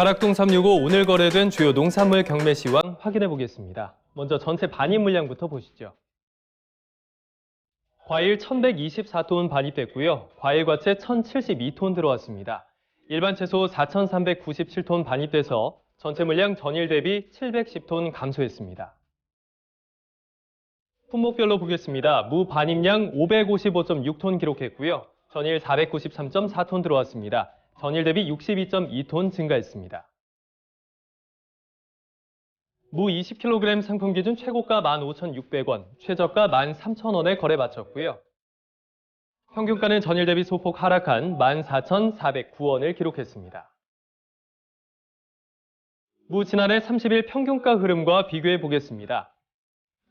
가락동 365 오늘 거래된 주요 농산물 경매 시황 확인해 보겠습니다. 먼저 전체 반입 물량부터 보시죠. 과일 1,124톤 반입됐고요. 과일 과채 1,072톤 들어왔습니다. 일반 채소 4,397톤 반입돼서 전체 물량 전일 대비 710톤 감소했습니다. 품목별로 보겠습니다. 무 반입량 555.6톤 기록했고요. 전일 493.4톤 들어왔습니다. 전일 대비 62.2톤 증가했습니다. 무 20kg 상품 기준 최고가 15,600원, 최저가 13,000원에 거래 마쳤고요. 평균가는 전일 대비 소폭 하락한 14,409원을 기록했습니다. 무 지난해 30일 평균가 흐름과 비교해 보겠습니다.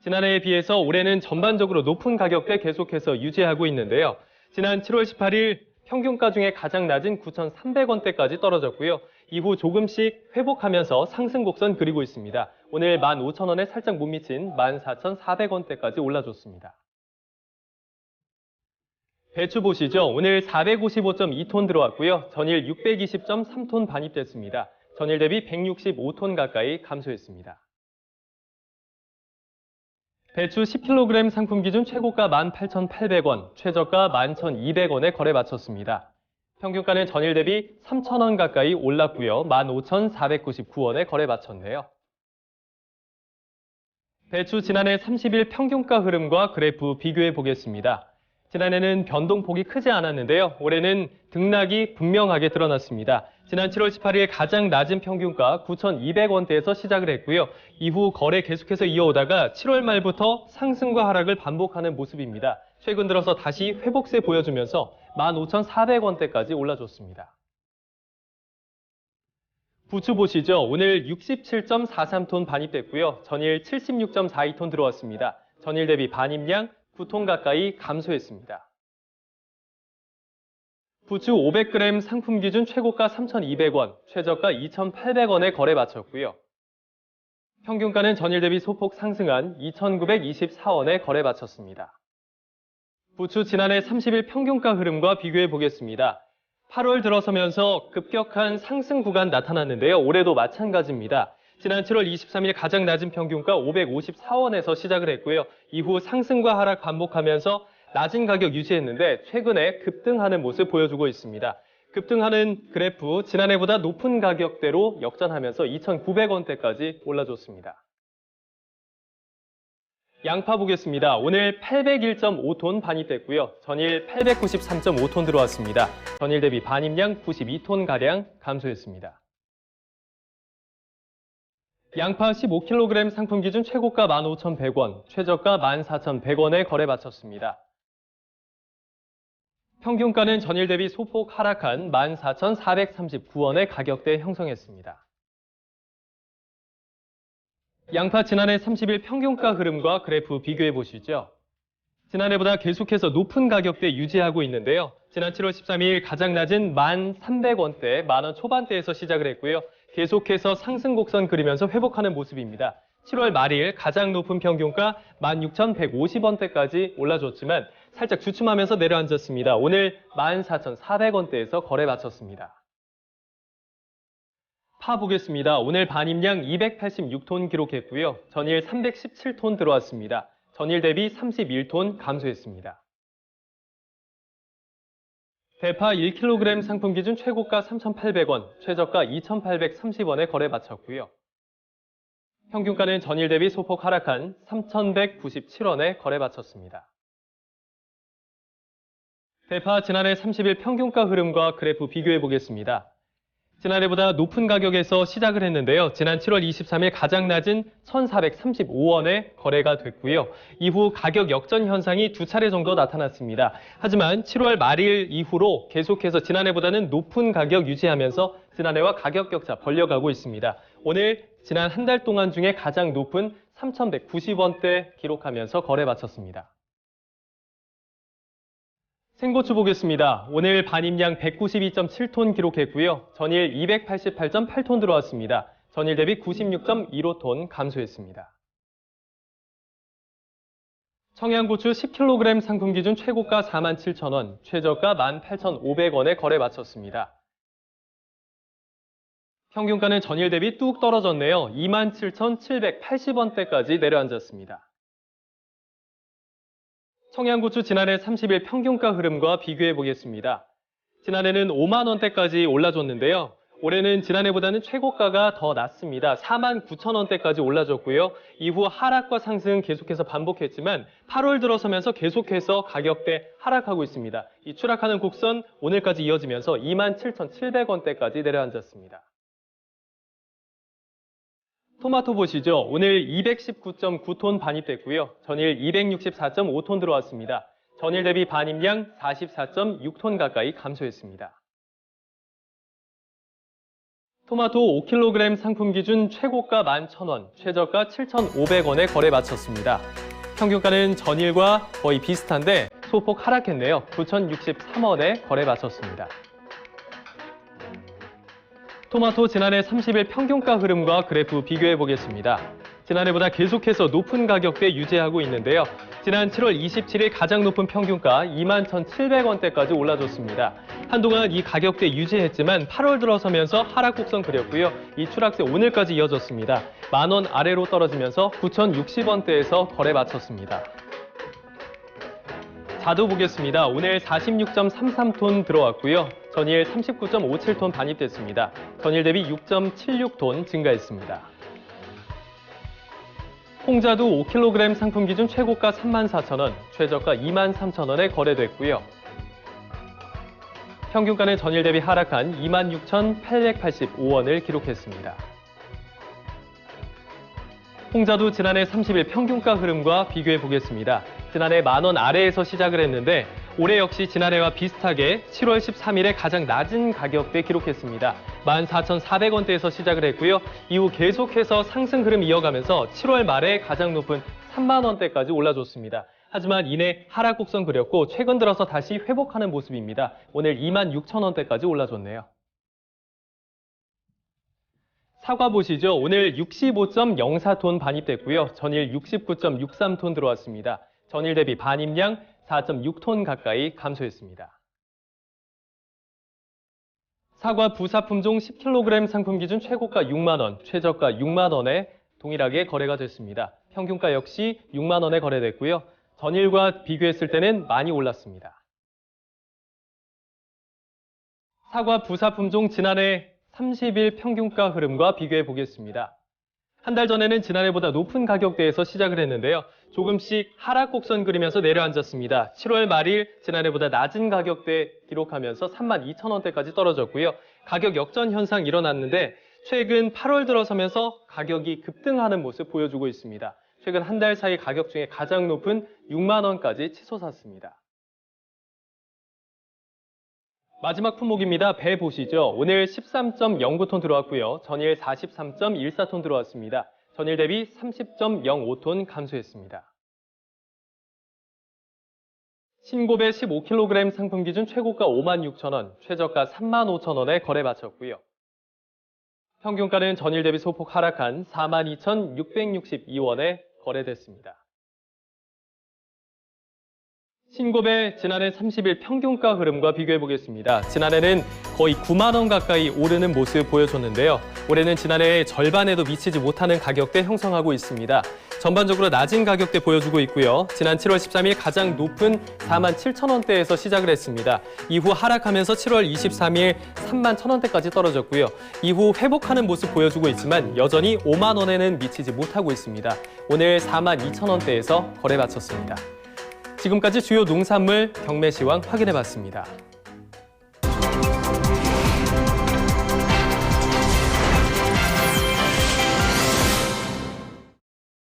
지난해에 비해서 올해는 전반적으로 높은 가격대 계속해서 유지하고 있는데요. 지난 7월 18일 평균가 중에 가장 낮은 9,300원대까지 떨어졌고요. 이후 조금씩 회복하면서 상승 곡선 그리고 있습니다. 오늘 15,000원에 살짝 못 미친 14,400원대까지 올라줬습니다. 배추 보시죠. 오늘 455.2톤 들어왔고요. 전일 620.3톤 반입됐습니다. 전일 대비 165톤 가까이 감소했습니다. 배추 10kg 상품 기준 최고가 18,800원, 최저가 11,200원에 거래 마쳤습니다. 평균가는 전일 대비 3,000원 가까이 올랐고요. 15,499원에 거래 마쳤네요. 배추 지난해 30일 평균가 흐름과 그래프 비교해 보겠습니다. 지난해는 변동폭이 크지 않았는데요. 올해는 등락이 분명하게 드러났습니다. 지난 7월 18일 가장 낮은 평균가 9,200원대에서 시작을 했고요. 이후 거래 계속해서 이어오다가 7월 말부터 상승과 하락을 반복하는 모습입니다. 최근 들어서 다시 회복세 보여주면서 15,400원대까지 올라줬습니다. 부추 보시죠. 오늘 67.43톤 반입됐고요. 전일 76.42톤 들어왔습니다. 전일 대비 반입량 9톤 가까이 감소했습니다. 부추 500g 상품 기준 최고가 3,200원, 최저가 2,800원에 거래 마쳤고요. 평균가는 전일 대비 소폭 상승한 2,924원에 거래 마쳤습니다. 부추 지난해 30일 평균가 흐름과 비교해 보겠습니다. 8월 들어서면서 급격한 상승 구간 나타났는데요. 올해도 마찬가지입니다. 지난 7월 23일 가장 낮은 평균가 554원에서 시작을 했고요. 이후 상승과 하락 반복하면서 낮은 가격 유지했는데 최근에 급등하는 모습 보여주고 있습니다. 급등하는 그래프 지난해보다 높은 가격대로 역전하면서 2,900원대까지 올라줬습니다. 양파 보겠습니다. 오늘 801.5톤 반입됐고요. 전일 893.5톤 들어왔습니다. 전일 대비 반입량 92톤가량 감소했습니다. 양파 15kg 상품 기준 최고가 15,100원, 최저가 14,100원에 거래 마쳤습니다. 평균가는 전일 대비 소폭 하락한 14,439원의 가격대 형성했습니다. 양파 지난해 30일 평균가 흐름과 그래프 비교해 보시죠. 지난해보다 계속해서 높은 가격대 유지하고 있는데요. 지난 7월 13일 가장 낮은 1,300원대, 만원 초반대에서 시작을 했고요. 계속해서 상승 곡선 그리면서 회복하는 모습입니다. 7월 말일 가장 높은 평균가 16,150원대까지 올라줬지만 살짝 주춤하면서 내려앉았습니다. 오늘 14,400원대에서 거래 마쳤습니다. 파 보겠습니다. 오늘 반입량 286톤 기록했고요. 전일 317톤 들어왔습니다. 전일 대비 31톤 감소했습니다. 대파 1kg 상품 기준 최고가 3,800원, 최저가 2,830원에 거래 마쳤고요. 평균가는 전일 대비 소폭 하락한 3,197원에 거래 마쳤습니다. 대파 지난해 30일 평균가 흐름과 그래프 비교해 보겠습니다. 지난해보다 높은 가격에서 시작을 했는데요. 지난 7월 23일 가장 낮은 1,435원에 거래가 됐고요. 이후 가격 역전 현상이 두 차례 정도 나타났습니다. 하지만 7월 말일 이후로 계속해서 지난해보다는 높은 가격 유지하면서 지난해와 가격 격차 벌려가고 있습니다. 오늘 지난 한 달 동안 중에 가장 높은 3,190원대 기록하면서 거래 마쳤습니다. 생고추 보겠습니다. 오늘 반입량 192.7톤 기록했고요. 전일 288.8톤 들어왔습니다. 전일 대비 96.15톤 감소했습니다. 청양고추 10kg 상품 기준 최고가 47,000원, 최저가 18,500원에 거래 마쳤습니다. 평균가는 전일 대비 뚝 떨어졌네요. 27,780원대까지 내려앉았습니다. 청양고추 지난해 30일 평균가 흐름과 비교해 보겠습니다. 지난해는 5만 원대까지 올라줬는데요. 올해는 지난해보다는 최고가가 더 낮습니다. 4만 9천 원대까지 올라줬고요. 이후 하락과 상승은 계속해서 반복했지만 8월 들어서면서 계속해서 가격대 하락하고 있습니다. 이 추락하는 곡선 오늘까지 이어지면서 27,700원대까지 내려앉았습니다. 토마토 보시죠. 오늘 219.9톤 반입됐고요. 전일 264.5톤 들어왔습니다. 전일 대비 반입량 44.6톤 가까이 감소했습니다. 토마토 5kg 상품 기준 최고가 11,000원, 최저가 7,500원에 거래 마쳤습니다. 평균가는 전일과 거의 비슷한데 소폭 하락했네요. 9,063원에 거래 마쳤습니다. 토마토 지난해 30일 평균가 흐름과 그래프 비교해 보겠습니다. 지난해보다 계속해서 높은 가격대 유지하고 있는데요. 지난 7월 27일 가장 높은 평균가 21,700원대까지 올라줬습니다. 한동안 이 가격대 유지했지만 8월 들어서면서 하락 곡선 그렸고요. 이 추락세 오늘까지 이어졌습니다. 만원 아래로 떨어지면서 9,060원대에서 거래 마쳤습니다. 자두 보겠습니다. 오늘 46.33톤 들어왔고요. 전일 39.57톤 반입됐습니다. 전일 대비 6.76톤 증가했습니다. 홍자두 5kg 상품 기준 최고가 34,000원, 최저가 23,000원에 거래됐고요. 평균가는 전일 대비 하락한 26,885원을 기록했습니다. 홍자두 지난해 30일 평균가 흐름과 비교해 보겠습니다. 지난해 만원 아래에서 시작을 했는데 올해 역시 지난해와 비슷하게 7월 13일에 가장 낮은 가격대 기록했습니다. 14,400원대에서 시작을 했고요. 이후 계속해서 상승 흐름 이어가면서 7월 말에 가장 높은 3만 원대까지 올라줬습니다. 하지만 이내 하락 곡선 그렸고 최근 들어서 다시 회복하는 모습입니다. 오늘 26,000원대까지 올라줬네요. 사과 보시죠. 오늘 65.04톤 반입됐고요. 전일 69.63톤 들어왔습니다. 전일 대비 반입량 4.6톤 가까이 감소했습니다. 사과 부사품종 10kg 상품 기준 최고가 6만 원, 최저가 6만 원에 동일하게 거래가 됐습니다. 평균가 역시 6만 원에 거래됐고요. 전일과 비교했을 때는 많이 올랐습니다. 사과 부사품종 지난해 30일 평균가 흐름과 비교해 보겠습니다. 한 달 전에는 지난해보다 높은 가격대에서 시작을 했는데요. 조금씩 하락 곡선 그리면서 내려앉았습니다. 7월 말일 지난해보다 낮은 가격대 기록하면서 32,000원대까지 떨어졌고요. 가격 역전 현상 일어났는데 최근 8월 들어서면서 가격이 급등하는 모습 보여주고 있습니다. 최근 한 달 사이 가격 중에 가장 높은 6만 원까지 치솟았습니다. 마지막 품목입니다. 배 보시죠. 오늘 13.09톤 들어왔고요. 전일 43.14톤 들어왔습니다. 전일 대비 30.05톤 감소했습니다. 신고배 15kg 상품 기준 최고가 56,000원, 최저가 35,000원에 거래 마쳤고요. 평균가는 전일 대비 소폭 하락한 42,662원에 거래됐습니다. 신고배 지난해 30일 평균가 흐름과 비교해 보겠습니다. 지난해는 거의 9만 원 가까이 오르는 모습 보여줬는데요. 올해는 지난해의 절반에도 미치지 못하는 가격대 형성하고 있습니다. 전반적으로 낮은 가격대 보여주고 있고요. 지난 7월 13일 가장 높은 4만 7천 원대에서 시작을 했습니다. 이후 하락하면서 7월 23일 3만 1천 원대까지 떨어졌고요. 이후 회복하는 모습 보여주고 있지만 여전히 5만 원에는 미치지 못하고 있습니다. 오늘 4만 2천 원대에서 거래 마쳤습니다. 지금까지 주요 농산물 경매 시황 확인해봤습니다.